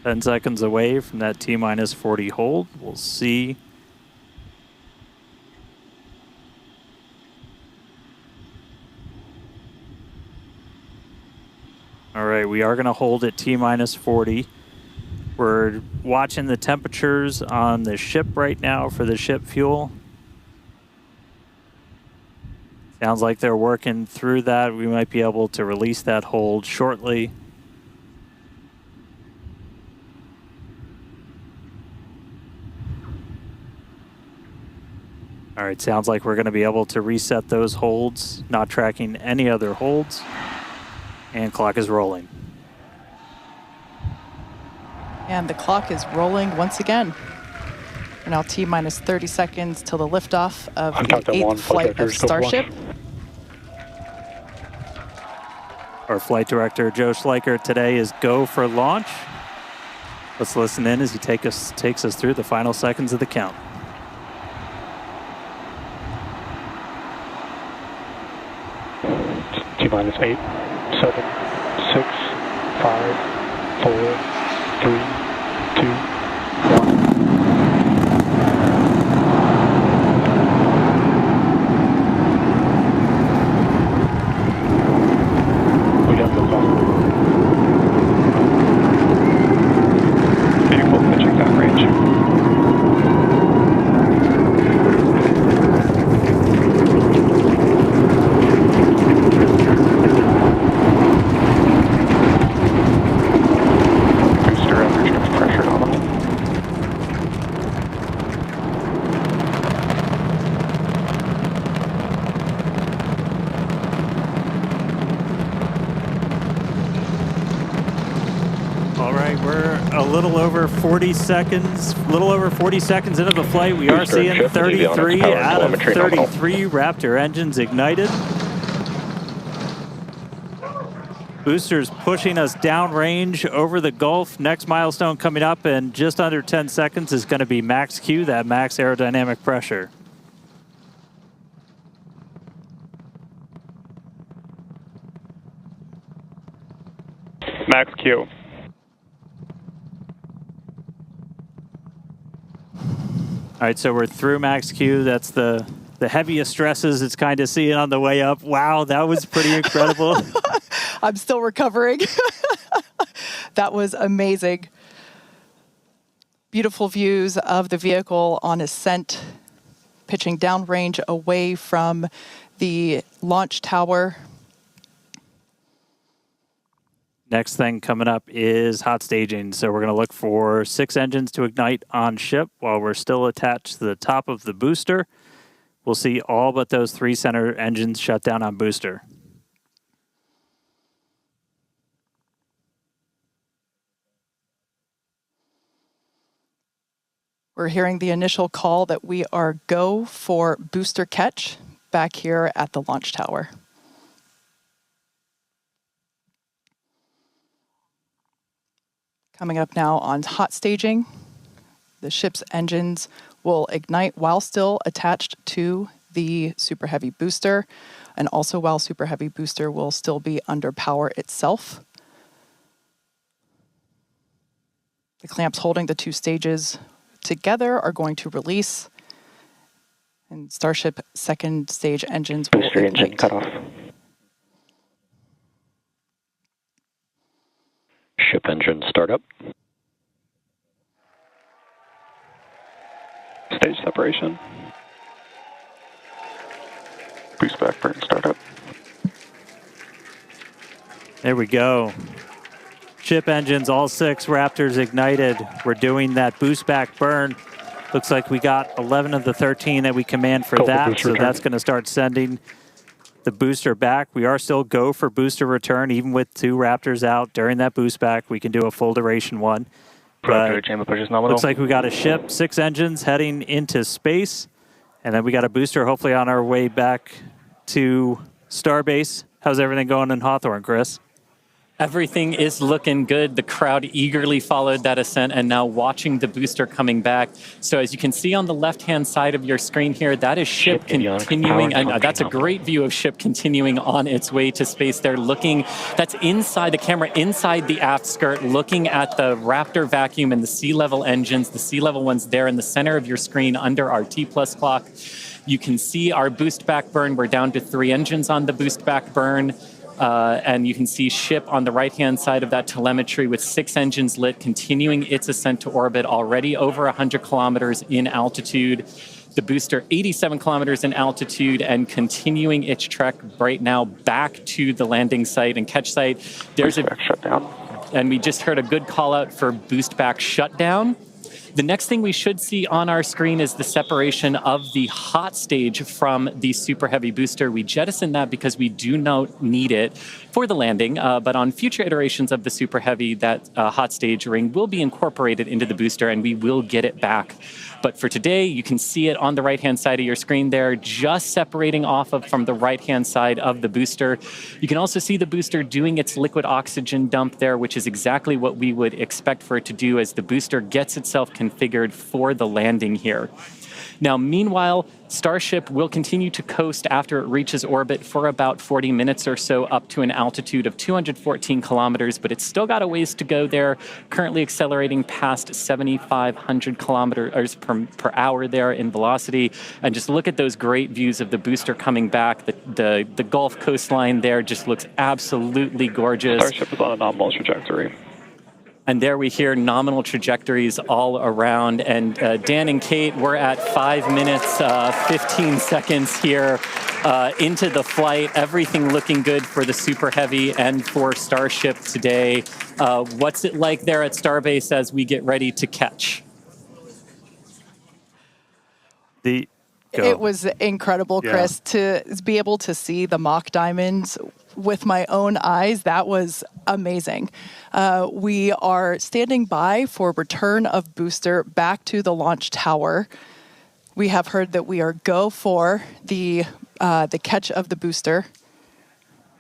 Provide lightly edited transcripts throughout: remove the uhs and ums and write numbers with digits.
10 seconds away from that T-minus 40 hold. We'll see. All right, we are going to hold at T-minus 40. We're watching the temperatures on the ship right now for the ship fuel. Sounds like they're working through that. We might be able to release that hold shortly. All right, sounds like we're going to be able to reset those holds, not tracking any other holds. And clock is rolling. And the clock is rolling once again. We're now T-minus 30 seconds till the liftoff of the 8th flight of Starship. Our flight director, Joe Schleicher, today is go for launch. Let's listen in as he takes us through the final seconds of the count. T-minus 8, 7, 6, 5, 4, 3, 2, 1. We got liftoff. Beautiful pitching down range. A little over 40 seconds into the flight. We are seeing 33 out of 33 Raptor engines ignited. Boosters pushing us downrange over the Gulf. Next milestone coming up in just under 10 seconds is going to be max Q, that max aerodynamic pressure. Max Q. All right, so we're through max Q. That's the heaviest stresses it's kind of seeing on the way up. Wow, that was pretty incredible. I'm still recovering. That was amazing. Beautiful views of the vehicle on ascent, pitching downrange away from the launch tower. Next thing coming up is hot staging. So we're going to look for 6 engines to ignite on ship while we're still attached to the top of the booster. We'll see all but those 3 center engines shut down on booster. We're hearing the initial call that we are go for booster catch back here at the launch tower. Coming up now on hot staging, the ship's engines will ignite while still attached to the Super Heavy booster, and also while Super Heavy booster will still be under power itself. The clamps holding the 2 stages together are going to release, and Starship second stage engines will booster ignite. Engine cut off. Ship engine startup. Stage separation. Boost back burn startup. There we go. Ship engines, all 6 Raptors ignited. We're doing that boost back burn. Looks like we got 11 of the 13 that we command for that, so that's going to start sending the booster back. We are still go for booster return, even with 2 Raptors out during that boost back. We can do a full duration one. But chamber push is nominal. Looks like we got a ship, 6 engines heading into space, and then we got a booster hopefully on our way back to Starbase. How's everything going in Hawthorne, Chris? Everything is looking good. The crowd eagerly followed that ascent and now watching the booster coming back. So as you can see on the left-hand side of your screen here, that is ship continuing, and that's a great view of ship continuing on its way to space. They're looking, that's inside the camera, inside the aft skirt, looking at the Raptor vacuum and the sea level engines. The sea level ones there in the center of your screen under our T+ clock. You can see our boost back burn. We're down to 3 engines on the boost back burn. And you can see ship on the right-hand side of that telemetry with 6 engines lit, continuing its ascent to orbit, already over 100 kilometers in altitude. The booster 87 kilometers in altitude and continuing its trek right now back to the landing site and catch site. There's a shutdown. And we just heard a good call out for boost back shutdown. The next thing we should see on our screen is the separation of the hot stage from the Super Heavy booster. We jettisoned that because we do not need it for the landing, but on future iterations of the Super Heavy, that hot stage ring will be incorporated into the booster and we will get it back. But for today, you can see it on the right-hand side of your screen there, just separating off of from the right-hand side of the booster. You can also see the booster doing its liquid oxygen dump there, which is exactly what we would expect for it to do as the booster gets itself configured for the landing here. Now, meanwhile, Starship will continue to coast after it reaches orbit for about 40 minutes or so up to an altitude of 214 kilometers, but it's still got a ways to go there, currently accelerating past 7,500 kilometers per hour there in velocity. And just look at those great views of the booster coming back. The Gulf coastline there just looks absolutely gorgeous. Starship is on a nominal trajectory. And there we hear nominal trajectories all around. And Dan and Kate, we're at 5 minutes, 15 seconds here into the flight. Everything looking good for the Super Heavy and for Starship today. What's it like there at Starbase as we get ready to catch? It was incredible, Chris, to be able to see the mock diamonds with my own eyes. That was amazing. We are standing by for return of booster back to the launch tower. We have heard that we are go for the catch of the booster.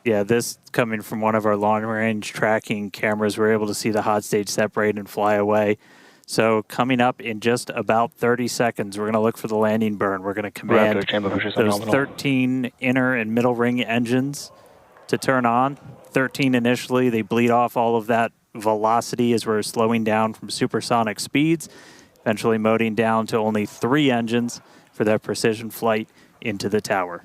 Yeah, this coming from one of our long-range tracking cameras, we're able to see the hot stage separate and fly away. So coming up in just about 30 seconds, we're going to look for the landing burn. We're going to command those 13 inner and middle ring engines to turn on. 13 initially, they bleed off all of that velocity as we're slowing down from supersonic speeds, eventually moding down to only 3 engines for that precision flight into the tower.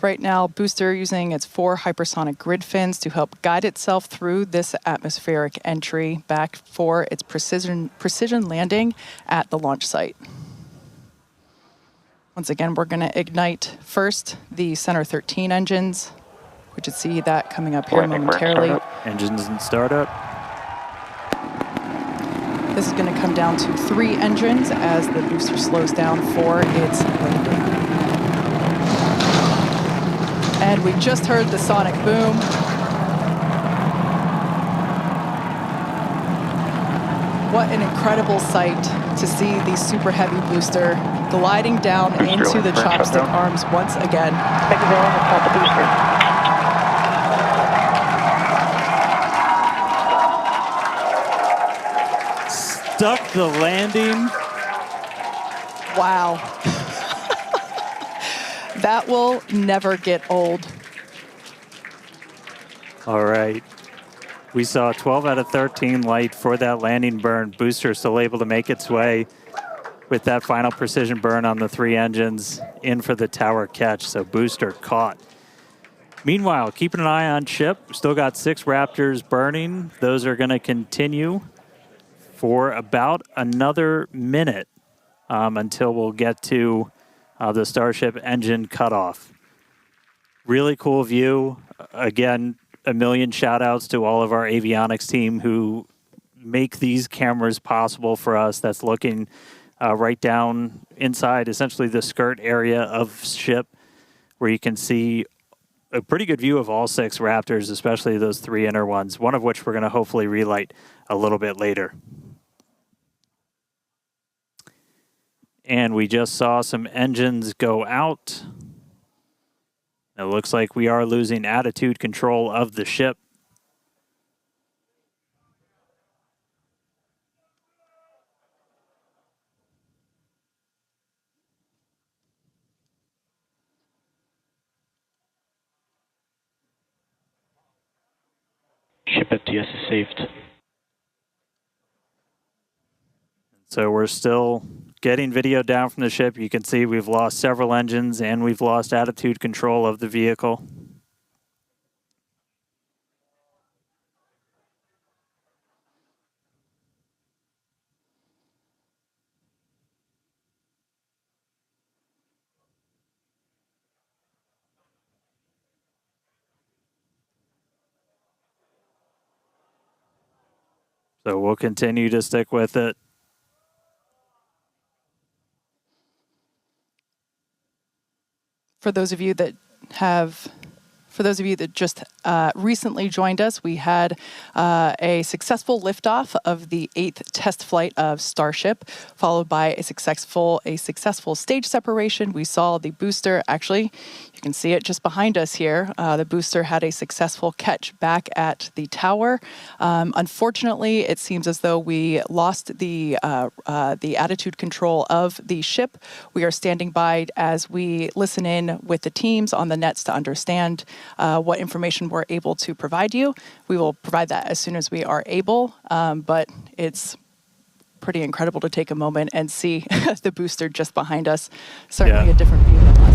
Right now, booster using its 4 hypersonic grid fins to help guide itself through this atmospheric entry back for its precision landing at the launch site. Once again, we're going to ignite first the center 13 engines. We should see that coming up here momentarily. Engines in startup. This is going to come down to 3 engines as the booster slows down for its landing. And we just heard the sonic boom. What an incredible sight to see the Super Heavy booster gliding down into the chopstick arms once again. Stuck the landing. Wow. That will never get old. All right. We saw 12 out of 13 light for that landing burn. Booster still able to make its way with that final precision burn on the 3 engines in for the tower catch. So booster caught. Meanwhile, keeping an eye on ship. Still got 6 Raptors burning. Those are going to continue for about another minute until we'll get to the Starship engine cutoff. Really cool view. Again, a million shout outs to all of our avionics team who make these cameras possible for us. That's looking right down inside essentially the skirt area of ship, where you can see a pretty good view of all 6 Raptors, especially those 3 inner ones, one of which we're going to hopefully relight a little bit later. And we just saw some engines go out. It looks like we are losing attitude control of the ship. Ship FTS is saved. So we're still getting video down from the ship. You can see we've lost several engines and we've lost attitude control of the vehicle. So we'll continue to stick with it. For those of you that just recently joined us, we had a successful liftoff of the 8th test flight of Starship, followed by a successful stage separation. We saw the booster, actually, you can see it just behind us here. The booster had a successful catch back at the tower. Unfortunately, it seems as though we lost the attitude control of the ship. We are standing by as we listen in with the teams on the nets to understand what information we're able to provide you. We will provide that as soon as we are able, but it's pretty incredible to take a moment and see the booster just behind us. Certainly a different view than last.